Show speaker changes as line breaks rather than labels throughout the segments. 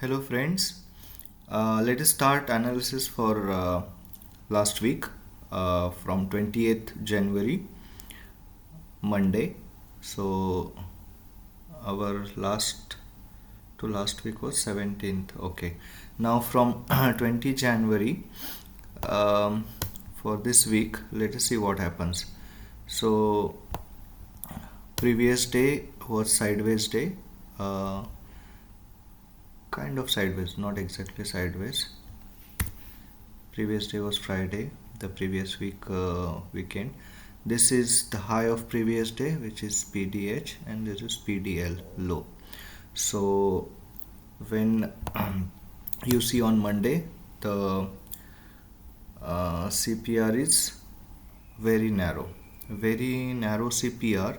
Hello friends, let us start analysis for last week from 20th January, Monday. So our last week was 17th. Okay, now from 20 January um, for this week, let us see what happens. So previous day was sideways day. Kind of sideways, not exactly sideways. Previous day was Friday, the previous weekend. This is the high of previous day, which is PDH, and this is PDL low. So when you see on Monday, the CPR is very narrow CPR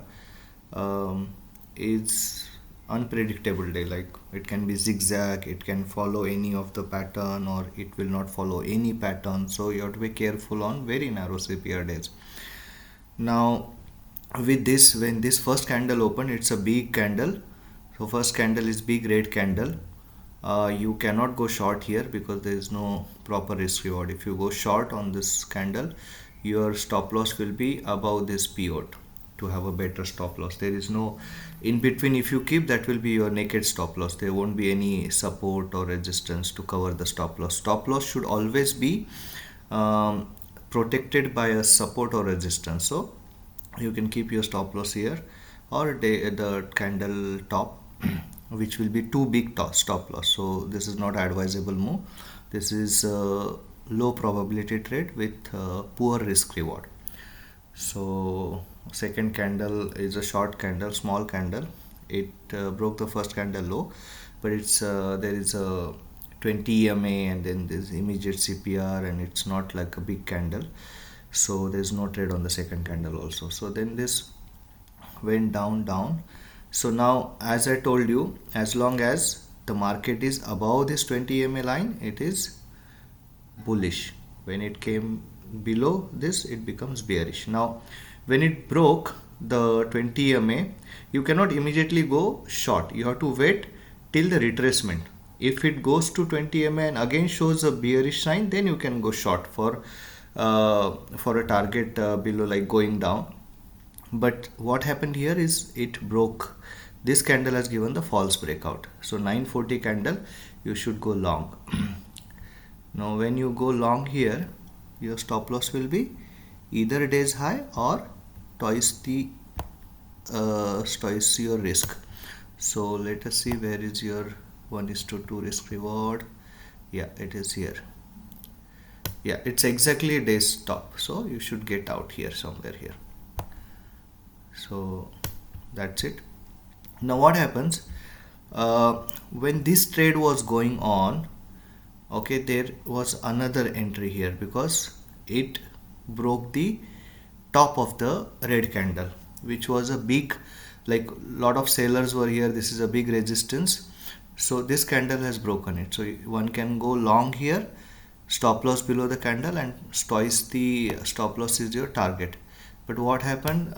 is unpredictable day, like it can be zigzag, it can follow any of the pattern or it will not follow any pattern, so you have to be careful on very narrow CPR days. Now with this, when this first candle opened, it's a big candle, so first candle is big red candle. You cannot go short here because there is no proper risk reward. If you go short on this candle, your stop loss will be above this pivot to have a better stop loss. There is no in between. If you keep, that will be your naked stop loss. There won't be any support or resistance to cover the stop loss. Stop loss should always be protected by a support or resistance. So you can keep your stop loss here or the candle top which will be too big stop loss. So this is not advisable move. This is low probability trade with poor risk reward. So second candle is a short candle, small candle. It broke the first candle low, but it's there is a 20 EMA and then there's immediate CPR, and it's not like a big candle, so there's no trade on the second candle also. So then this went down. So now, as I told you, as long as the market is above this 20 EMA line, it is bullish. When it came below this, it becomes bearish. Now when it broke the 20 EMA, you cannot immediately go short. You have to wait till the retracement. If it goes to 20 EMA and again shows a bearish sign, then you can go short for a target below, like going down. But what happened here is it broke. This candle has given the false breakout. So 940 candle, you should go long. Now when you go long here, your stop loss will be either day's high or twice your risk. So let us see, where is your 1:2 risk reward. Yeah, it is here. Yeah, it's exactly a day's stop, so you should get out here, somewhere here. So that's it. Now what happens when this trade was going on? Okay, there was another entry here because it broke the top of the red candle, which was a big, like lot of sellers were here. This is a big resistance, so this candle has broken it. So one can go long here, stop loss below the candle, and twice the stop loss is your target. But what happened,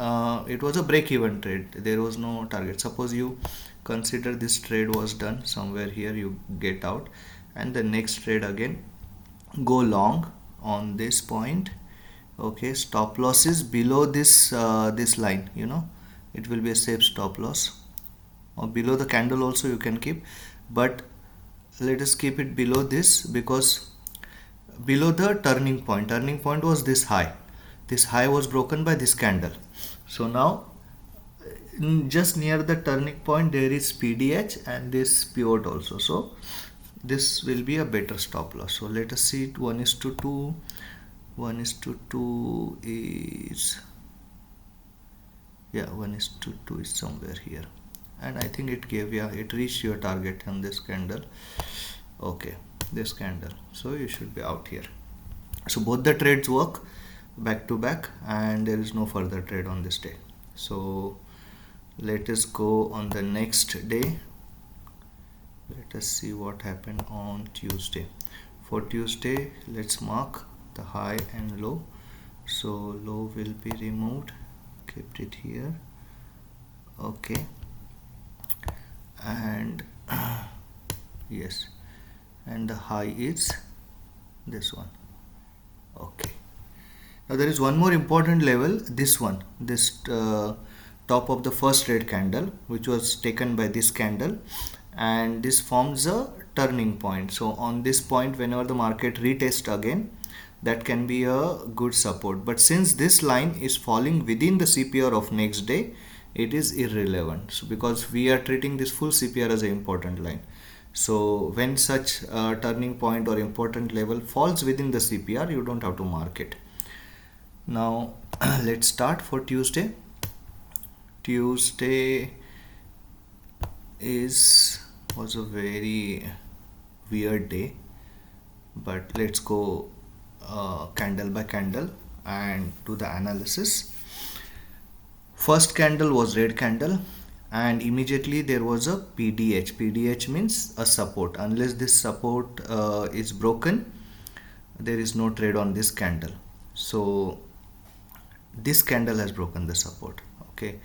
it was a break even trade, there was no target. Suppose you consider this trade was done somewhere here, you get out, and the next trade again go long on this point. Okay, stop loss is below this this line, it will be a safe stop loss, or below the candle also you can keep, but let us keep it below this, because below the turning point was this high. This high was broken by this candle. So now just near the turning point there is PDH and this pivot also, so this will be a better stop loss. So let us see, 1:2. 1:2 is, yeah, 1:2 is somewhere here, and I think it gave, yeah, it reached your target on this candle. Okay, this candle, so you should be out here. So both the trades work back to back, and there is no further trade on this day. So let us go on the next day. Let us see what happened on Tuesday. For Tuesday, let's mark the high and low. So low will be removed, kept it here. Okay, and yes, and the high is this one. Okay, now there is one more important level, this one, this top of the first red candle, which was taken by this candle, and this forms a turning point. So on this point, whenever the market retests again, that can be a good support. But since this line is falling within the CPR of next day, it is irrelevant. So because we are treating this full CPR as an important line. So when such a turning point or important level falls within the CPR, you don't have to mark it. Now let's start for Tuesday. Tuesday was a very weird day, but let's go candle by candle and do the analysis. First candle was red candle, and immediately there was a PDH. PDH means a support. Unless this support is broken, there is no trade on this candle. So this candle has broken the support. Okay,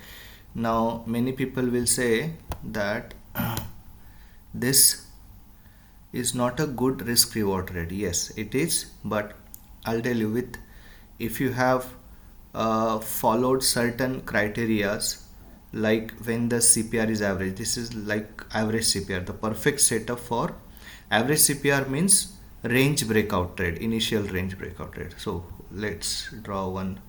now many people will say that this is not a good risk reward trade. Yes, it is, but I'll tell you, with if you have followed certain criterias, like when the CPR is average, this is like average CPR, the perfect setup for average CPR means range breakout trade, initial range breakout trade. So let's draw one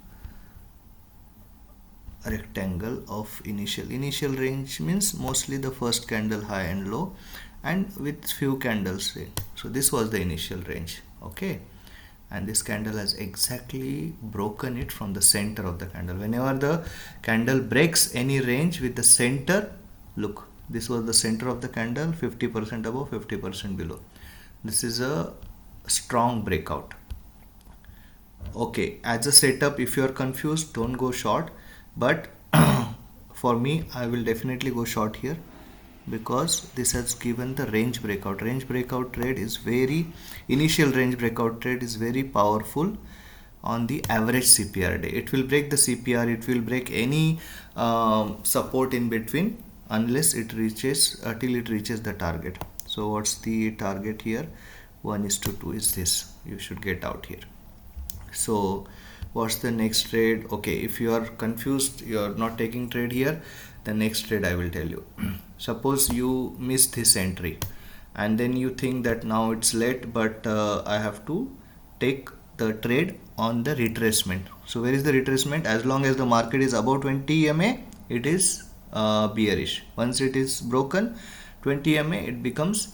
rectangle of initial range means mostly the first candle high and low, and with few candles. So this was the initial range. Okay, and this candle has exactly broken it from the center of the candle. Whenever the candle breaks any range with the center, look, this was the center of the candle, 50% above, 50% below. This is a strong breakout. Okay, as a setup, if you are confused, don't go short, but for me, I will definitely go short here, because this has given the range breakout. Range breakout trade is very, initial range breakout trade is very powerful on the average CPR day. It will break the CPR, it will break any support in between, unless it reaches till it reaches the target. So what's the target here? 1:2 is this. You should get out here. So what's the next trade? Okay, if you are confused, you are not taking trade here, the next trade I will tell you. Suppose you miss this entry and then you think that now it's late, but I have to take the trade on the retracement. So where is the retracement? As long as the market is above 20 MA, it is bearish. Once it is broken 20 MA, it becomes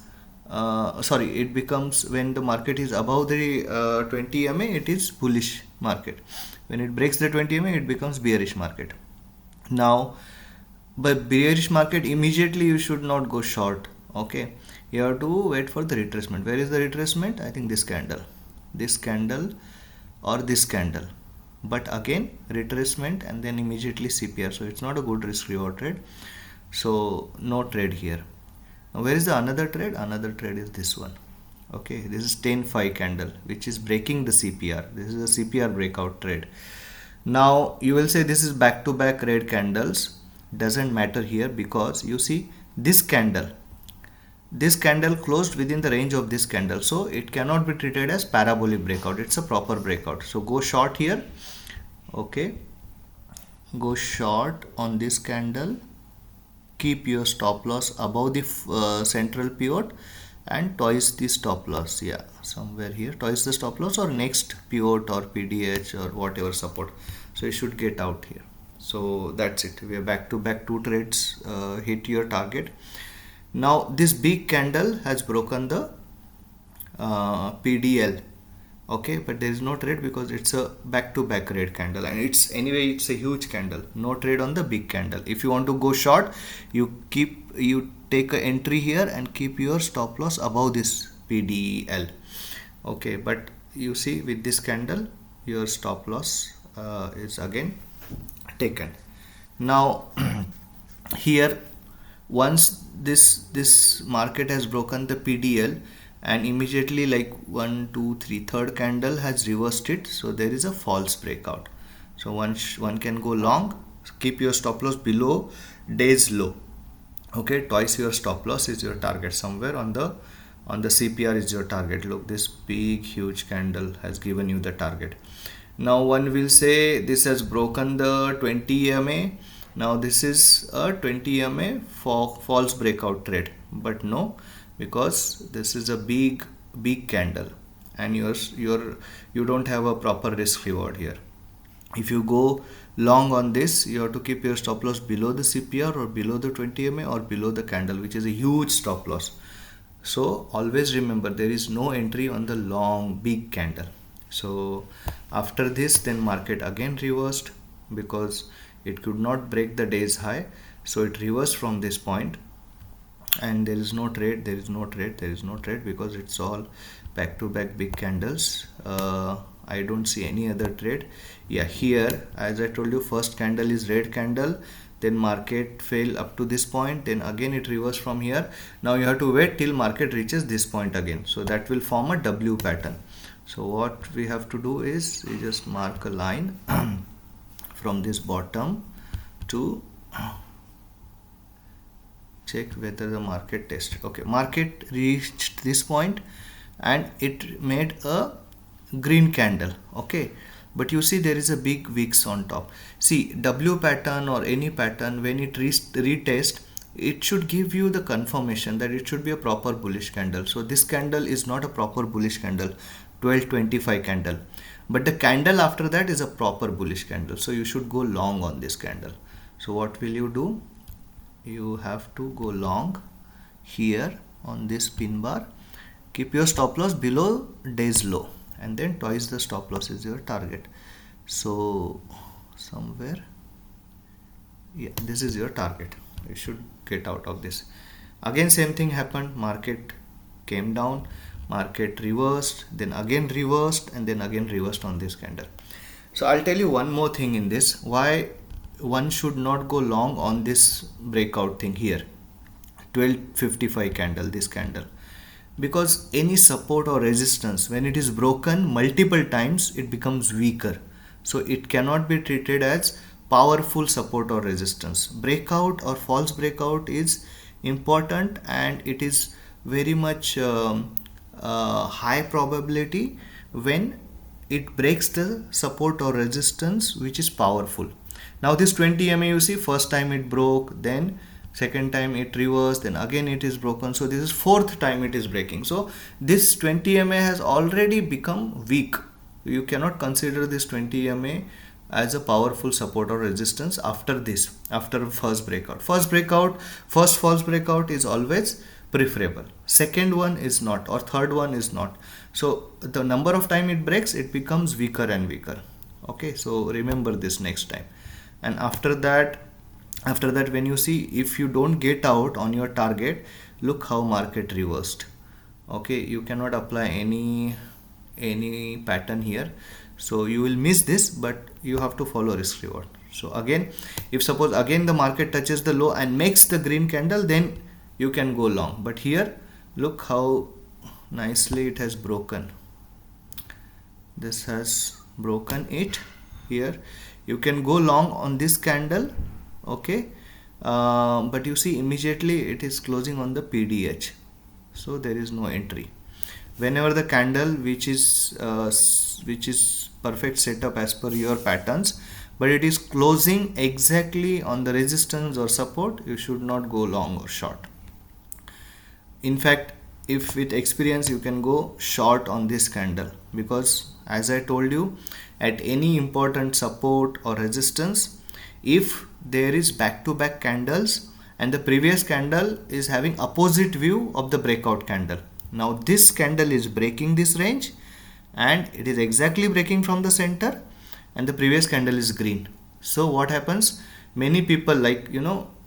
it becomes, when the market is above the 20 MA, it is bullish market. When it breaks the 20 MA, it becomes bearish market. Now by bearish market, immediately you should not go short. Okay, you have to wait for the retracement. Where is the retracement? I think this candle or this candle, but again retracement and then immediately CPR. So it's not a good risk reward trade, so no trade here. Now where is the another trade? Another trade is this one. Okay, this is 10-5 candle, which is breaking the CPR. This is a CPR breakout trade. Now you will say this is back to back red candles. Doesn't matter here, because you see this candle closed within the range of this candle, so it cannot be treated as parabolic breakout. It's a proper breakout. So go short here. Okay, go short on this candle. Keep your stop loss above the central pivot and twice the stop loss. Yeah, somewhere here, twice the stop loss or next pivot or PDH or whatever support. So you should get out here. So that's it. We are back to back two trades, hit your target. Now this big candle has broken the PDL. Okay, but there is no trade because it's a back to back red candle, and it's a huge candle. No trade on the big candle. If you want to go short, you take an entry here and keep your stop loss above this PDL. Okay, but you see with this candle, your stop loss is again taken. Now here, once this market has broken the PDL, and immediately like 1 2 3 third candle has reversed it, so there is a false breakout. So one can go long. Keep your stop loss below day's low. Okay, twice your stop loss is your target. Somewhere on the CPR is your target. Look, this big huge candle has given you the target. Now one will say this has broken the 20 EMA. Now this is a 20 EMA for false breakout trade, but no, because this is a big candle, and you don't have a proper risk reward here. If you go long on this, you have to keep your stop loss below the CPR or below the 20 EMA or below the candle, which is a huge stop loss. So always remember, there is no entry on the long big candle. So after this, then market again reversed because it could not break the day's high, so it reversed from this point, and there is no trade, because it's all back to back big candles. I don't see any other trade. Yeah, here as I told you, first candle is red candle, then market fell up to this point, then again it reversed from here. Now you have to wait till market reaches this point again, so that will form a W pattern. So what we have to do is we just mark a line from this bottom to check whether the market tested. Okay, market reached this point and it made a green candle. Okay, but you see there is a big wicks on top. See, W pattern or any pattern, when it retest, it should give you the confirmation that it should be a proper bullish candle. So this candle is not a proper bullish candle, 1225 candle, but the candle after that is a proper bullish candle, so you should go long on this candle. So what will you do? You have to go long here on this pin bar, keep your stop loss below day's low, and then twice the stop loss is your target. So somewhere, yeah, this is your target. You should get out of this. Again same thing happened, market came down, market reversed, then again reversed, and then again reversed on this candle. So I'll tell you one more thing in this, why one should not go long on this breakout thing here, 1255 candle, this candle, because any support or resistance, when it is broken multiple times, it becomes weaker, so it cannot be treated as powerful support or resistance. Breakout or false breakout is important, and it is very much high probability when it breaks the support or resistance which is powerful. Now this 20 EMA, you see, first time it broke, then second time it reversed, then again it is broken, so this is fourth time it is breaking. So this 20 EMA has already become weak. You cannot consider this 20 EMA as a powerful support or resistance after this, after first breakout. First false breakout is always preferable, second one is not, or third one is not. So the number of time it breaks, it becomes weaker and weaker. Okay, so remember this next time. And after that, when you see, if you don't get out on your target, look how market reversed. Okay, you cannot apply any pattern here, so you will miss this, but you have to follow risk reward. So again, if suppose again the market touches the low and makes the green candle, then you can go long. But here look how nicely it has broken. This has broken it here. You can go long on this candle. Okay, but you see immediately it is closing on the PDH, so there is no entry. Whenever the candle which is perfect setup as per your patterns, but it is closing exactly on the resistance or support, you should not go long or short. In fact, if with experience you can go short on this candle, because as I told you, at any important support or resistance, if there is back to back candles and the previous candle is having opposite view of the breakout candle, now this candle is breaking this range and it is exactly breaking from the center, and the previous candle is green. So what happens, many people, like,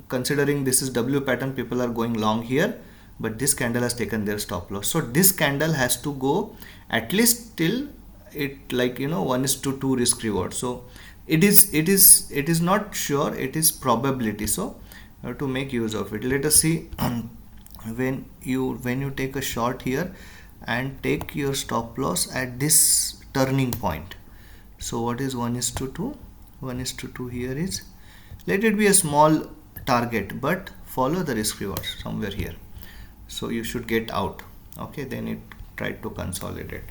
considering this is W pattern, people are going long here, but this candle has taken their stop loss. So this candle has to go at least till it, 1:2 risk reward. So it is not sure, it is probability, so you have to make use of it. Let us see when you take a short here and take your stop loss at this turning point. So what is 1:2? 1:2 here is, let it be a small target, but follow the risk rewards somewhere here. So you should get out. Okay, then it tried to consolidate.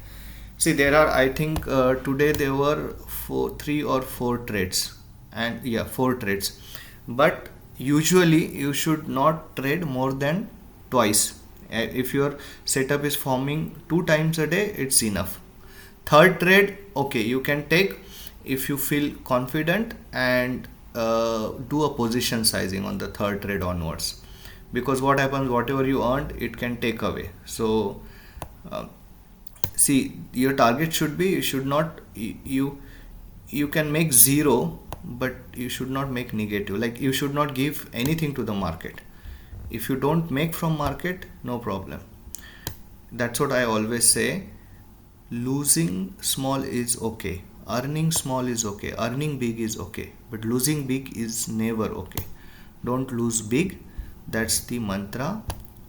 See, there are, I think today there were 3 or 4 trades, and yeah, 4 trades. But usually you should not trade more than twice. If your setup is forming 2 times a day, it's enough. Third trade, okay, you can take if you feel confident, and do a position sizing on the third trade onwards, because what happens, whatever you earned, it can take away. So see, your target should be, you should not, you can make 0, but you should not make negative. Like, you should not give anything to the market. If you don't make from market, no problem. That's what I always say. Losing small is okay, earning small is okay, earning big is okay, but losing big is never okay. Don't lose big. That's the mantra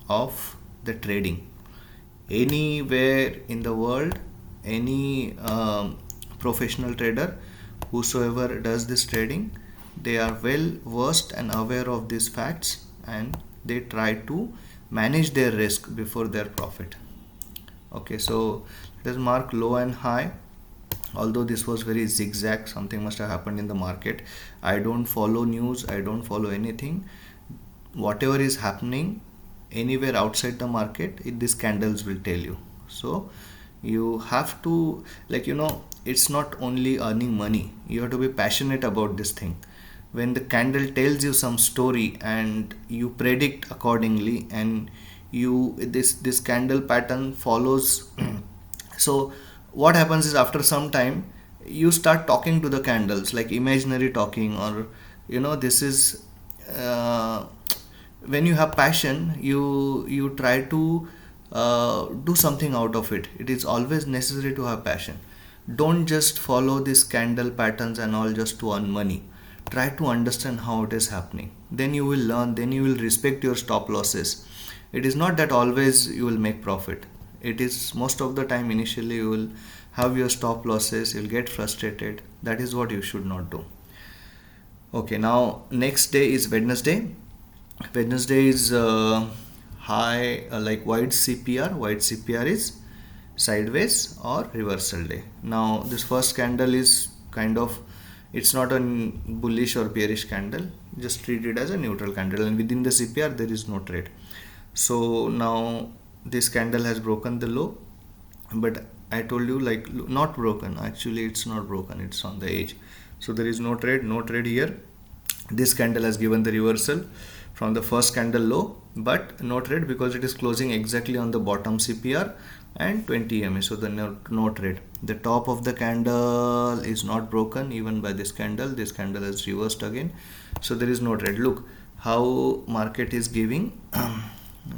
of the trading. Anywhere in the world, any professional trader, whosoever does this trading, they are well versed and aware of these facts, and they try to manage their risk before their profit. Okay, so let us mark low and high. Although this was very zigzag, something must have happened in the market. I don't follow news, I don't follow anything. Whatever is happening anywhere outside the market, these candles will tell you. So you have to, like, it's not only earning money, you have to be passionate about this thing. When the candle tells you some story and you predict accordingly, and this candle pattern follows so what happens is, after some time you start talking to the candles, like imaginary talking, or this is when you have passion, you try to do something out of it. It is always necessary to have passion. Don't just follow these candle patterns and all just to earn money. Try to understand how it is happening. Then you will learn, then you will respect your stop losses. It is not that always you will make profit. It is most of the time, initially you will have your stop losses, you'll get frustrated. That is what you should not do. Okay, now next day is Wednesday. Wednesday is high, like white CPR. White CPR is sideways or reversal day. Now this first candle is kind of, it's not a bullish or bearish candle. Just treat it as a neutral candle, and within the CPR there is no trade. So now this candle has broken the low, but I told you, like, not broken. Actually it's not broken, it's on the edge. So there is no trade here. This candle has given the reversal from the first candle low, but no trade because it is closing exactly on the bottom CPR and 20 EMA. So the no trade. The top of the candle is not broken even by this candle. This candle has reversed again, so there is no trade. Look how market is giving.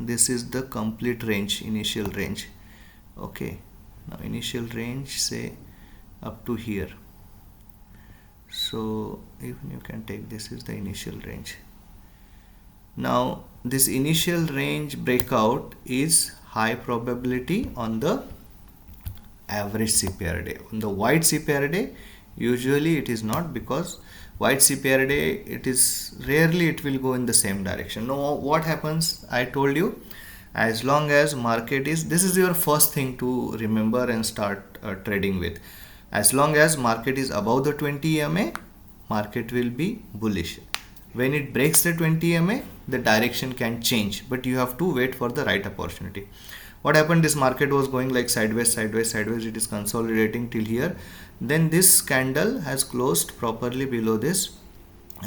This is the complete range, initial range. Okay, now initial range, say up to here. So even you can take, this is the initial range. Now this initial range breakout is high probability on the average CPR day. On the white CPR day, usually it is not, because white CPR day, it is rarely it will go in the same direction. Now what happens, I told you, as long as market is, this is your first thing to remember and start trading with. As long as market is above the 20 EMA, market will be bullish. When it breaks the 20 EMA, the direction can change, but you have to wait for the right opportunity. What happened, this market was going like sideways, it is consolidating till here. Then this candle has closed properly below this,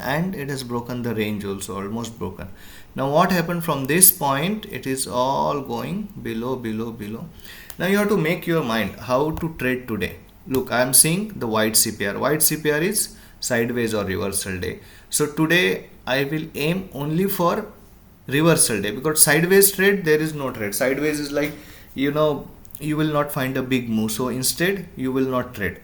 and it has broken the range also, almost broken. Now what happened from this point, it is all going below. Now you have to make your mind how to trade today. Look, I am seeing the white CPR. White CPR is sideways or reversal day. So today I will aim only for reversal day, because sideways trade, there is no trade. Sideways is like, you will not find a big move, so instead you will not trade.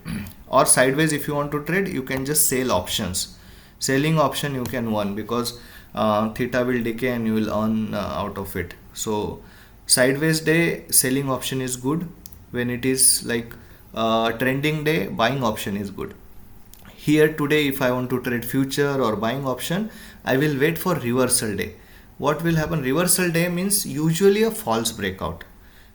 Or sideways, if you want to trade, you can just sell options. Selling option you can earn, because theta will decay and you will earn out of it. So sideways day, selling option is good. When it is like trending day, buying option is good. Here today, if I want to trade future or buying option, I will wait for reversal day. what will happen? Reversal day means usually a false breakout.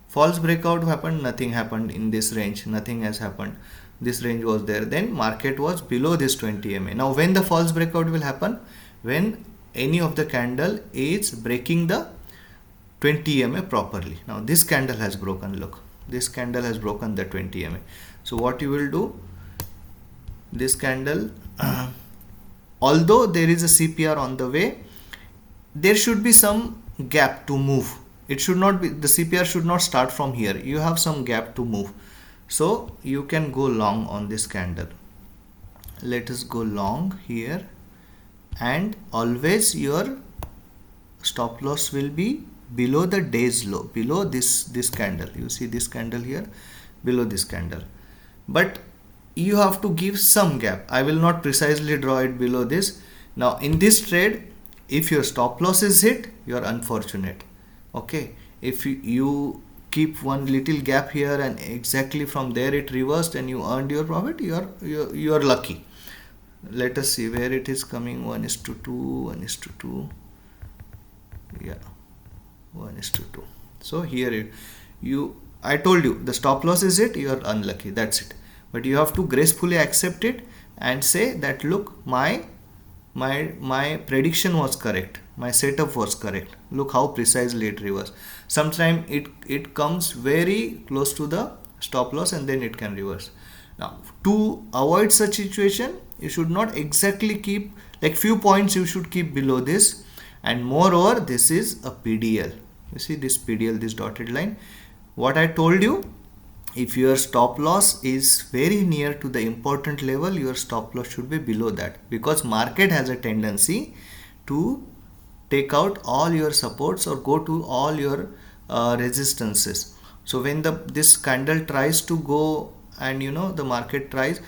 False breakout happened, nothing happened in this range, nothing has happened. This range was there, then market was below this 20 MA. Now when the false breakout will happen? When any of the candle is breaking the 20 MA properly. Now this candle has broken, look, this candle has broken the 20 MA. So what you will do, this candle although there is a CPR on the way, there should be some gap to move. It should not be, the CPR should not start from here. You have some gap to move. So you can go long on this candle. Let us go long here, and always your stop loss will be below the day's low, below this candle. You see this candle here, below this candle. But you have to give some gap. I will not precisely draw it below this. Now in this trade, if your stop loss is hit, you are unfortunate. Okay, if you keep one little gap here and exactly from there it reversed and you earned your profit, you are lucky. Let us see where it is coming. 1:2, 1:2. Yeah, 1:2. So here I told you the stop loss is it, you are unlucky, that's it. But you have to gracefully accept it and say that look, my prediction was correct, my setup was correct. Look how precisely it reversed. Sometimes it comes very close to the stop loss and then it can reverse. Now to avoid such situation, you should not exactly keep, like few points you should keep below this. And moreover, this is a PDL. You see this PDL, this dotted line. What I told you, if your stop loss is very near to the important level, your stop loss should be below that, because market has a tendency to take out all your supports or go to all your resistances. So when this candle tries to go, and the market tries,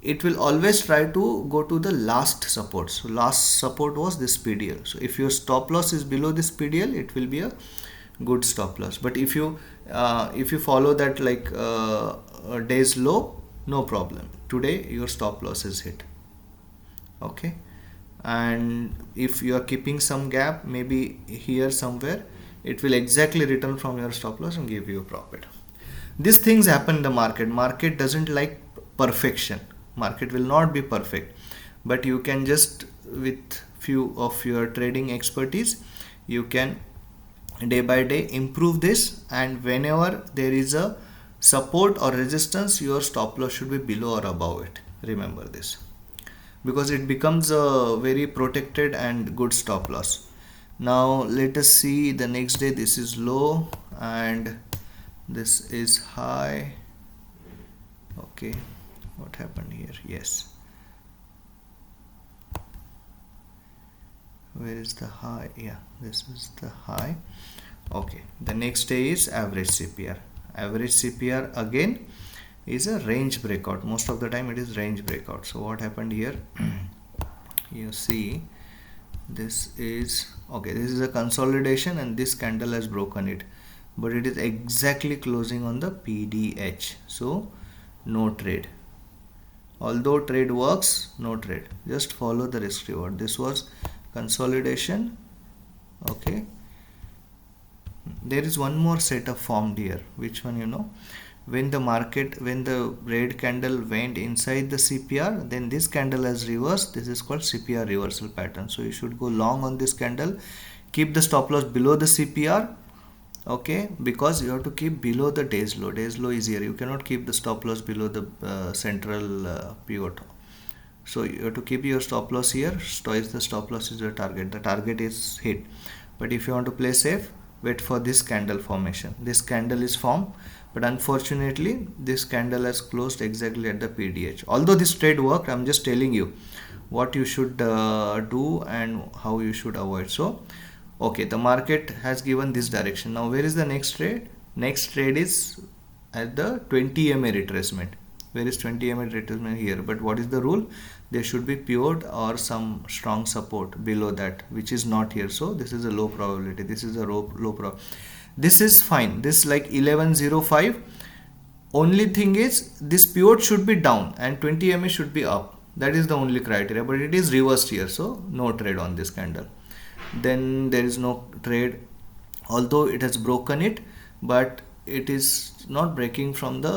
it will always try to go to the last support. So last support was this PDL. So if your stop loss is below this PDL, it will be a good stop loss. But if you follow that like day's low, no problem. Today your stop loss is hit. Okay, and if you are keeping some gap, maybe here somewhere, it will exactly return from your stop loss and give you a profit. These things happen in the market. Market doesn't like perfection. Market will not be perfect, but you can just, with few of your trading expertise, you can day by day improve this, and whenever there is a support or resistance, your stop loss should be below or above it. Remember this, because it becomes a very protected and good stop loss. Now let us see the next day. This is low and this is high. Okay, what happened here? Yes, where is the high? Yeah, this is the high. Okay, the next day is average CPR. Average CPR again is a range breakout. Most of the time it is range breakout. So what happened here? You see, this is okay, this is a consolidation and this candle has broken it, but it is exactly closing on the PDH. So no trade. Although trade works, no trade. Just follow the risk reward. This was consolidation. Okay, there is one more setup formed here. Which one? When the red candle went inside the CPR, then this candle has reversed. This is called CPR reversal pattern. So you should go long on this candle. Keep the stop loss below the CPR. Okay, because you have to keep below the day's low. Day's low is here. You cannot keep the stop loss below the central pivot. So you have to keep your stop loss here. Twice the stop loss is your target. The target is hit. But if you want to play safe, wait for this candle formation. This candle is formed, but unfortunately this candle has closed exactly at the PDH. Although this trade worked, I'm just telling you what you should do and how you should avoid. So okay, the market has given this direction. Now where is the next trade? Next trade is at the 20 MA retracement. Where is 20 MA retracement? Here. But what is the rule? There should be pivot or some strong support below that, which is not here. So this is a low probability. This is a low probability. This is fine. This is like 1105. Only thing is this pivot should be down and 20 MA should be up. That is the only criteria, but it is reversed here. So no trade on this candle. then there is no trade, although it has broken it, but it is not breaking from the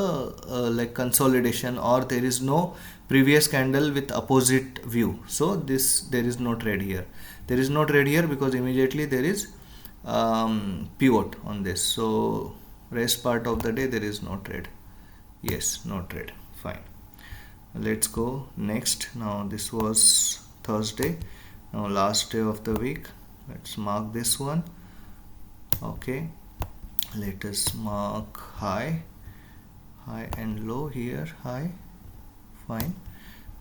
like consolidation, or there is no previous candle with opposite view. So this, there is no trade here. There is no trade here because immediately there is pivot on this. So rest part of the day there is no trade. Yes, no trade. Fine. Let's go next. Now this was Thursday. Now last day of the week. Let's mark this one. Okay. Let us mark high and low here. High. Fine.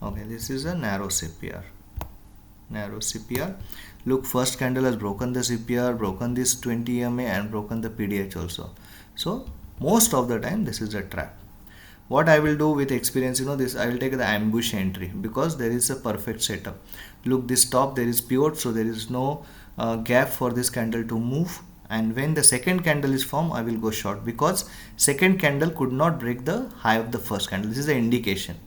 Okay, this is a narrow CPR. Narrow CPR. Look, first candle has broken the CPR, broken this 20 EMA, and broken the PDH also. So most of the time this is a trap. What I will do with experience, this, I will take the ambush entry because there is a perfect setup. Look, this top, there is pivot, so there is no gap for this candle to move. And when the second candle is formed, I will go short because second candle could not break the high of the first candle. This is the indication.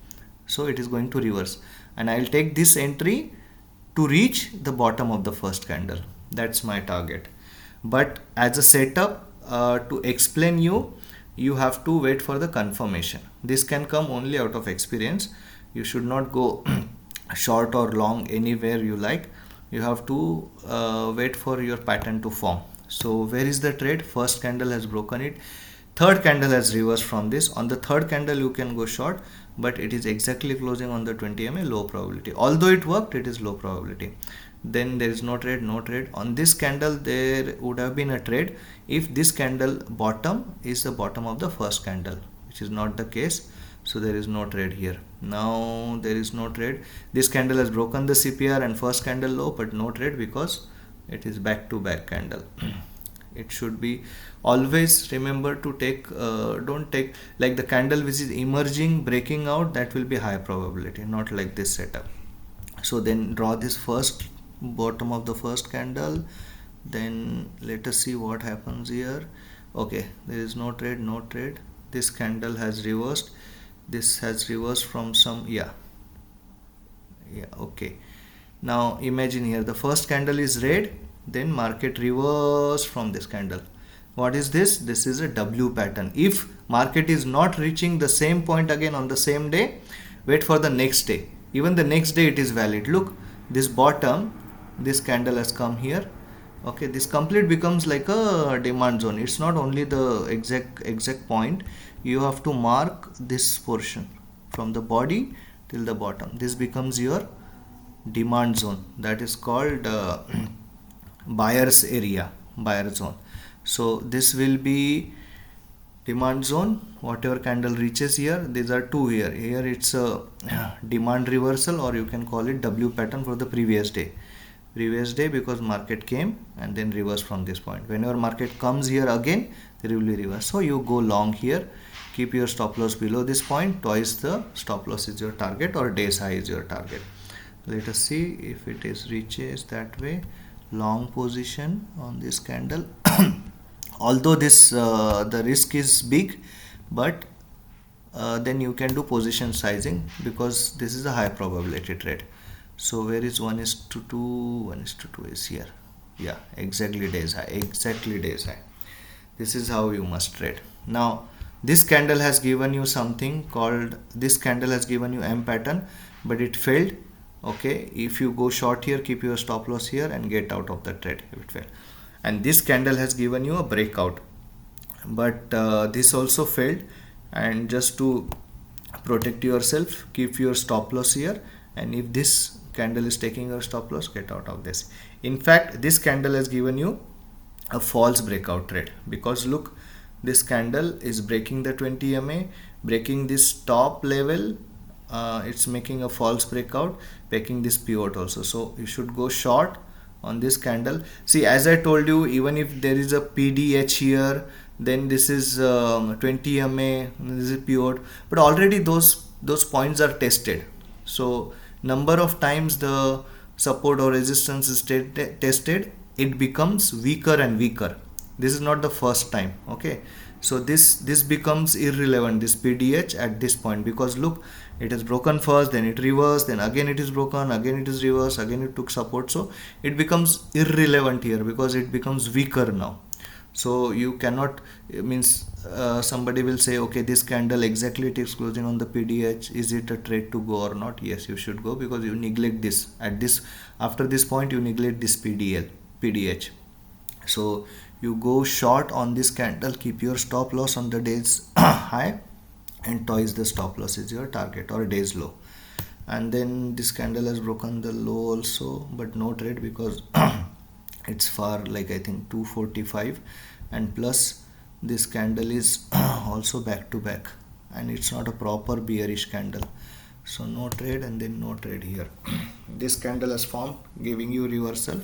So it is going to reverse, and I will take this entry to reach the bottom of the first candle. That's my target. But as a setup, to explain you have to wait for the confirmation. This can come only out of experience. You should not go short or long anywhere you like. You have to wait for your pattern to form. So where is the trade? First candle has broken it. Third candle has reversed from this. On the third candle you can go short, but it is exactly closing on the 20 MA, low probability. Although it worked, it is low probability. Then there is no trade, no trade. On this candle there would have been a trade if this candle bottom is the bottom of the first candle, which is not the case. So there is no trade here. Now there is no trade. This candle has broken the CPR and first candle low, but no trade because it is back to back candle. It should be, always remember to take, don't take like the candle which is emerging, breaking out, that will be high probability, not like this setup. So then draw this first bottom of the first candle, then let us see what happens here. Okay, there is no trade, no trade. This candle has reversed. This has reversed from some, okay. Now imagine here the first candle is red, then market reversed from this candle. What is this? This is a W pattern. If market is not reaching the same point again on the same day, wait for the next day. Even the next day it is valid. Look, this bottom, this candle has come here. Okay, this complete becomes like a demand zone. It's not only the exact point. You have to mark this portion from the body till the bottom. This becomes your demand zone. That is called buyer's area, buyer zone. So this will be demand zone. Whatever candle reaches here, these are two here. Here it's a demand reversal, or you can call it W pattern for the previous day. Previous day, because market came and then reverse from this point. Whenever market comes here again, there will be reverse. So you go long here. Keep your stop loss below this point. Twice the stop loss is your target, or day's high is your target. Let us see if it is reaches that way. Long position on this candle. Although this the risk is big, but then you can do position sizing because this is a high probability trade. So where is 1:2? 1:2 is here. Yeah, exactly day's high. Exactly day's high. This is how you must trade. Now this candle has given you something called, this candle has given you M pattern, but it failed. Okay, if you go short here, keep your stop loss here and get out of the trade if it failed. And this candle has given you a breakout, but this also failed. And just to protect yourself, keep your stop loss here, and if this candle is taking your stop loss, get out of this. In fact, this candle has given you a false breakout trade, because look, this candle is breaking the 20 MA, breaking this top level. It's making a false breakout, making this pivot also. So you should go short on this candle. See, as I told you, even if there is a PDH here, then this is 20 MA, this is pivot, but already those points are tested. So number of times the support or resistance is tested, it becomes weaker and weaker. This is not the first time. Okay, so this becomes irrelevant, this PDH at this point, because look, it is broken first, then it reversed, then again it is broken, again it is reversed, again it took support. So it becomes irrelevant here because it becomes weaker now. So you cannot, it means somebody will say, okay, this candle exactly it is closing on the PDH, is it a trade to go or not? Yes, you should go, because you neglect this at this, after this point you neglect this PDH. So you go short on this candle, keep your stop loss on the day's high, and twice the stop loss is your target, or day's low. And then this candle has broken the low also, but no trade because it's far, like I think 245, and plus this candle is also back to back, and it's not a proper bearish candle, so no trade, and then no trade here. This candle has formed giving you reversal,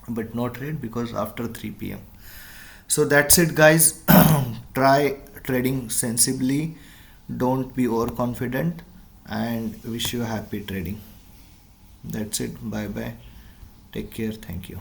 but no trade because after 3 p.m. So that's it, guys. Try trading sensibly, don't be overconfident, and wish you happy trading. That's it. Bye bye, take care, thank you.